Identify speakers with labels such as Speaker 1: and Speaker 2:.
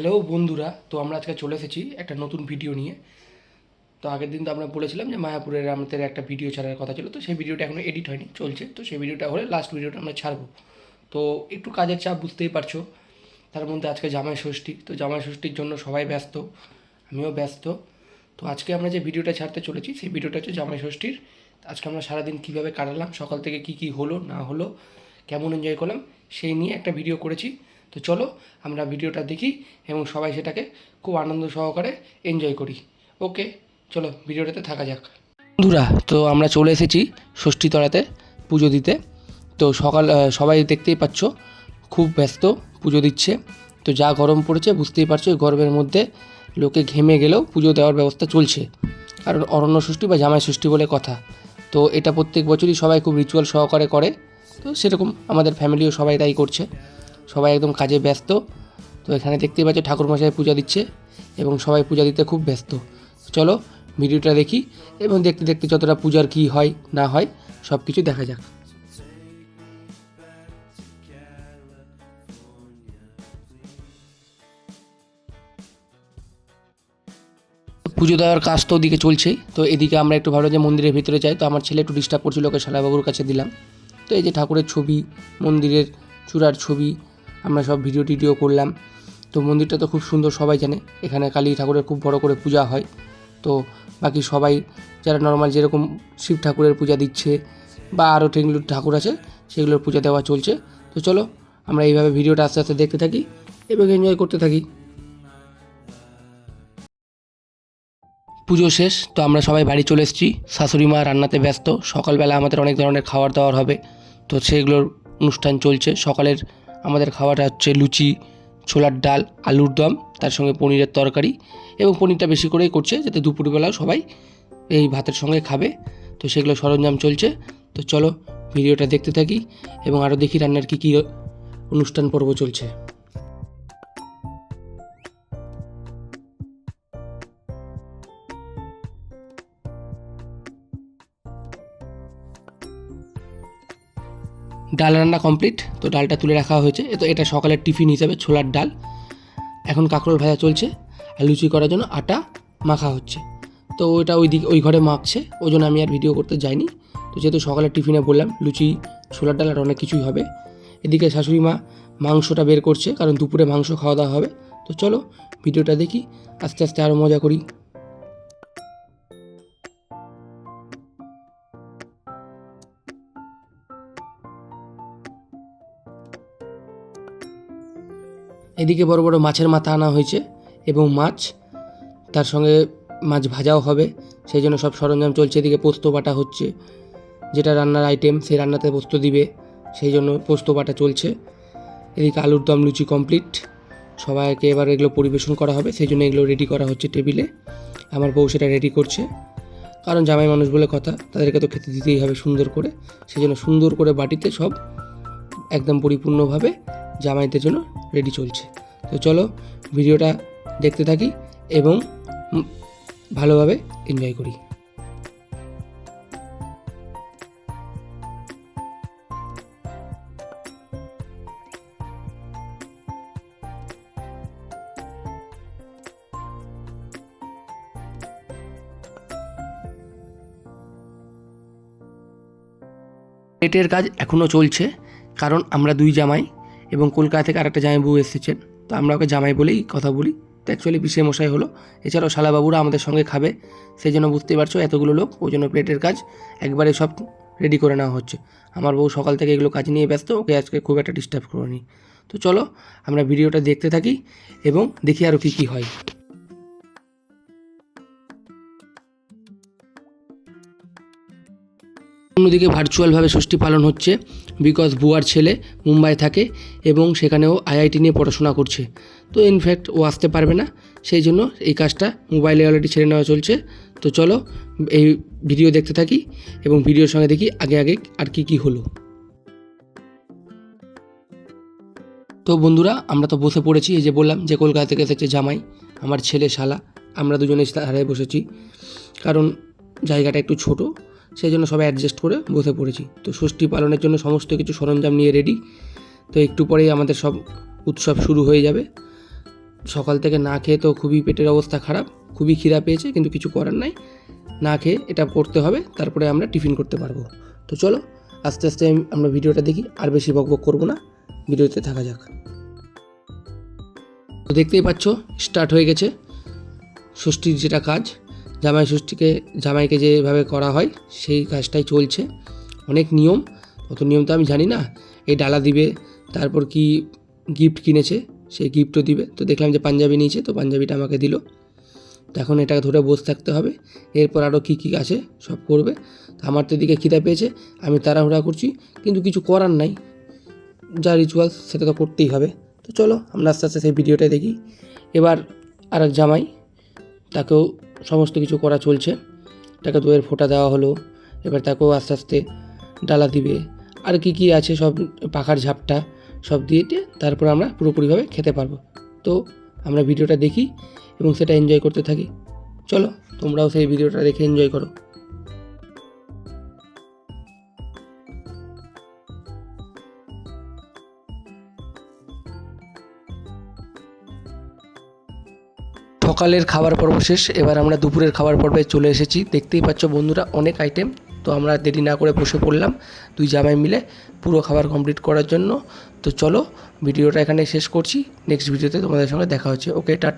Speaker 1: Hello বন্ধুরা, তো আমরা আজকে চলে এসেছি একটা নতুন ভিডিও নিয়ে। তো আগের দিন তো আমরা বলেছিলাম যে মায়াপুরের আমাদের একটা ভিডিও ছাড়ার কথা ছিল, তো সেই ভিডিওটা এখনও এডিট হয়নি, চলছে। তো সেই ভিডিওটা হলে লাস্ট ভিডিওটা আমরা ছাড়বো। তো একটু কাজের চাপ বুঝতেই পারছো, তার মধ্যে আজকে জামাই ষষ্ঠী। তো জামাই ষষ্ঠীর জন্য সবাই ব্যস্ত, আমিও ব্যস্ত। তো আজকে আমরা যে ভিডিওটা ছাড়তে চলেছি সেই ভিডিওটা হচ্ছে জামাই ষষ্ঠীর। আজকে আমরা সারাদিন কীভাবে কাটালাম, সকাল থেকে কী কী হলো না হলো, কেমন এনজয় করলাম, সেই নিয়ে একটা ভিডিও করেছি। তো চলো আমরা ভিডিওটা দেখি এবং সবাই সেটাকে খুব আনন্দ সহকারে এনজয় করি। ওকে, চলো ভিডিওটাতে থাকা যাক। বন্ধুরা, তো আমরা চলে এসেছি ষষ্ঠীতলাতে পুজো দিতে। তো সবাই দেখতেই পাচ্ছ খুব ব্যস্ত, পুজো দিচ্ছে। তো যা গরম পড়েছে বুঝতেই পারছো, এই গরমের মধ্যে লোকে ঘেমে গেলেও পুজো দেওয়ার ব্যবস্থা চলছে, কারণ অরণ্য ষষ্ঠী বা জামাই ষষ্ঠী বলে কথা। তো এটা প্রত্যেক বছরই সবাই খুব রিচুয়াল সহকারে করে। তো সেরকম আমাদের ফ্যামিলিও সবাই তাই করছে, সবাই একদম কাজে ব্যস্ত। তো এখানে দেখতেই পাচ্ছ ঠাকুরমশাই পূজা দিচ্ছে এবং সবাই পূজা দিতে খুব ব্যস্ত। চলো ভিডিওটা দেখি এবং দেখতে দেখতে যতটা পূজার কী হয় না হয় সব কিছু দেখা যাক। পুজো দেওয়ার কাজ তো ওদিকে চলছেই। তো এদিকে আমরা একটু ভাবলাম যে মন্দিরের ভিতরে যাই। তো আমার ছেলে একটু ডিস্টার্ব করছিল, ওকে শালাবাবুর কাছে দিলাম। তো এই যে ঠাকুরের ছবি, মন্দিরের চূড়ার ছবি, আমরা সব ভিডিও টিডিও করলাম। তো মন্দিরটা তো খুব সুন্দর, সবাই জানে এখানে কালী ঠাকুরের খুব বড় করে পূজা হয়। তো বাকি সবাই যারা নর্মাল যেরকম শিব ঠাকুরের পূজা দিচ্ছে বা আরও যেগুলো ঠাকুর আছে সেগুলোর পূজা দেওয়া চলছে। তো চলো আমরা এইভাবে ভিডিওটা আস্তে আস্তে দেখতে থাকি এবং এনজয় করতে থাকি। পুজো শেষ, তো আমরা সবাই বাড়ি চলে এসেছি। শাশুড়ি মা রান্নাতে ব্যস্ত, সকালবেলা আমাদের অনেক ধরনের খাবার দাবার হবে, তো সেগুলোর অনুষ্ঠান চলছে। সকালের আমাদের খাওয়াটা হচ্ছে লুচি, ছোলার ডাল, আলুর দম, তার সঙ্গে পনিরের তরকারি, এবং পনিরটা বেশি করেই করছে যাতে দুপুরবেলাও সবাই এই ভাতের সঙ্গে খাবে। তো সেগুলো সরঞ্জাম চলছে। তো চলো ভিডিওটা দেখতে থাকি এবং আরও দেখি রান্নার কী কী অনুষ্ঠান পর্ব চলছে। ডাল রান্না কমপ্লিট, তো ডালটা তুলে রাখা হয়েছে। তো এটা সকালের টিফিন হিসাবে ছোলার ডাল। এখন কাঁকরোল ভাজা চলছে আর লুচি করার জন্য আটা মাখা হচ্ছে। তো ওইটা ওই ঘরে মাখছে, ওই জন্য আমি আর ভিডিও করতে যাইনি। তো যেহেতু সকালের টিফিনে বললাম লুচি, ছোলার ডাল আর অনেক কিছুই হবে। এদিকে শাশুড়ি মা মাংসটা বের করছে, কারণ দুপুরে মাংস খাওয়া দাওয়া হবে। তো চলো ভিডিওটা দেখি, আস্তে আস্তে আরও মজা করি। এদিকে বড় বড় মাছের মাথা আনা হয়েছে এবং মাছ, তার সঙ্গে মাছ ভাজাও হবে, সেই জন্য সব সরঞ্জাম চলছে। এদিকে পোস্ত বাটা হচ্ছে, যেটা রান্নার আইটেম, সেই রান্নাতে পোস্ত দিবে, সেই জন্য পোস্ত বাটা চলছে। এদিকে আলুর দম লুচি কমপ্লিট, সবাইকে এবার এগুলো পরিবেশন করা হবে, সেই জন্য এগুলো রেডি করা হচ্ছে টেবিলে। আমার বউ সেটা রেডি করছে, কারণ জামাই মানুষ বলে কথা, তাদেরকে তো খেতে দিতেই হবে সুন্দর করে। সেই জন্য সুন্দর করে বাটিতে সব একদম পরিপূর্ণভাবে জামাইদের জন্য রেডি চলছে। তো চলো ভিডিওটা দেখতে থাকি এবং ভালোভাবে এনজয় করি। প্লেটের কাজ এখনও চলছে, কারণ আমরা দুই জামাই এবং কলকাতা থেকে আরেকটা জামাই বউ এসেছেন। তো আমরা ওকে জামাই বলেই কথা বলি। তো অ্যাকচুয়ালি পিসে মশাই হলো, এছাড়াও শালাবাবুরা আমাদের সঙ্গে খাবে, সেই জন্য বুঝতেই পারছো এতগুলো লোক, ওই জন্য প্লেটের কাজ একবারে সব রেডি করে নেওয়া হচ্ছে। আমার বউ সকাল থেকে এগুলো কাজ নিয়ে ব্যস্ত, ওকে আজকে খুব একটা ডিস্টার্ব করিনি। তো চলো আমরা ভিডিওটা দেখতে থাকি এবং দেখি আরও কী কী হয়। অন্যদিকে ভার্চুয়ালভাবে ষষ্ঠী পালন হচ্ছে, বিকজ বুয়ার ছেলে মুম্বাই থাকে এবং সেখানেও আইআইটি নিয়ে পড়াশোনা করছে। তো ইনফ্যাক্ট ও আসতে পারবে না, সেই জন্য এই কাজটা মোবাইলে অলরেডি ছেড়ে নেওয়া চলছে। তো চলো এই ভিডিও দেখতে থাকি এবং ভিডিওর সঙ্গে দেখি আগে আগে আর কি কি হলো। তো বন্ধুরা, আমরা তো বসে পড়েছি, এই যে বললাম যে কলকাতা থেকে এসেছে জামাই, আমার ছেলে শালা, আমরা দুজনে ধারে বসেছি, কারণ জায়গাটা একটু ছোট, সেই জন্য সবাই অ্যাডজাস্ট করে বসে পড়েছি। তো ষষ্ঠী পালনের জন্য সমস্ত কিছু সরঞ্জাম নিয়ে রেডি। তো একটু পরেই আমাদের সব উৎসব শুরু হয়ে যাবে। সকাল থেকে না খেয়ে তো খুবই পেটের অবস্থা খারাপ, খুবই খিদা পেয়েছে, কিন্তু কিছু করার নাই, না খেয়ে এটা করতে হবে, তারপরে আমরা টিফিন করতে পারবো। তো চলো আস্তে আস্তে আমরা ভিডিওটা দেখি, আর বেশি বকবক করবো না, ভিডিওতে থাকা যাক। তো দেখতেই পাচ্ছ স্টার্ট হয়ে গেছে ষষ্ঠীর যেটা কাজ, জামাইকে যেভাবে করা হয় সেই কাজটাই চলছে। অনেক নিয়ম, অত নিয়ম তো আমি জানি না। এই ডালা দিবে, তারপর কি গিফট কিনেছে সেই গিফটও দিবে। তো দেখলাম যে পাঞ্জাবি নিয়েছে, তো পাঞ্জাবিটা আমাকে দিল। তো এখন এটা ধরে বসে থাকতে হবে, এরপর আরও কী কী আছে সব করবে। তো আমার তো এদিকে খিদা পেয়েছে, আমি তাড়াহুড়া করছি, কিন্তু কিছু করার নাই, যা রিচুয়ালস সেটা তো করতেই হবে। তো চলো আমরা আস্তে আস্তে সেই ভিডিওটাই দেখি। এবার আর এক জামাই, তাকেও সমস্ত কিছু করা চলছে, তাকে দইয়ের ফোঁটা দেওয়া হলো, এবার তাকেও আস্তে আস্তে ডালা দিবে, আর কি কি আছে সব, পাখার ঝাপটা সব দিয়ে তারপর আমরা পুরোপুরিভাবে খেতে পারবো। তো আমরা ভিডিওটা দেখি এবং সেটা এনজয় করতে থাকি। চলো তোমরাও সেই ভিডিওটা দেখে এনজয় করো। সকালের খাবার পর্ব শেষ, এবার আমরা দুপুরের খাবার পর্বে চলে এসেছি। দেখতেই পাচ্ছ বন্ধুরা, অনেক আইটেম। তো আমরা দেরি না করে বসে পড়লাম দুই জামাই মিলে পুরো খাবার কমপ্লিট করার জন্য। তো চলো ভিডিওটা এখানে শেষ করছি, নেক্সট ভিডিওতে তোমাদের সঙ্গে দেখা হচ্ছে। ওকে, টাটা।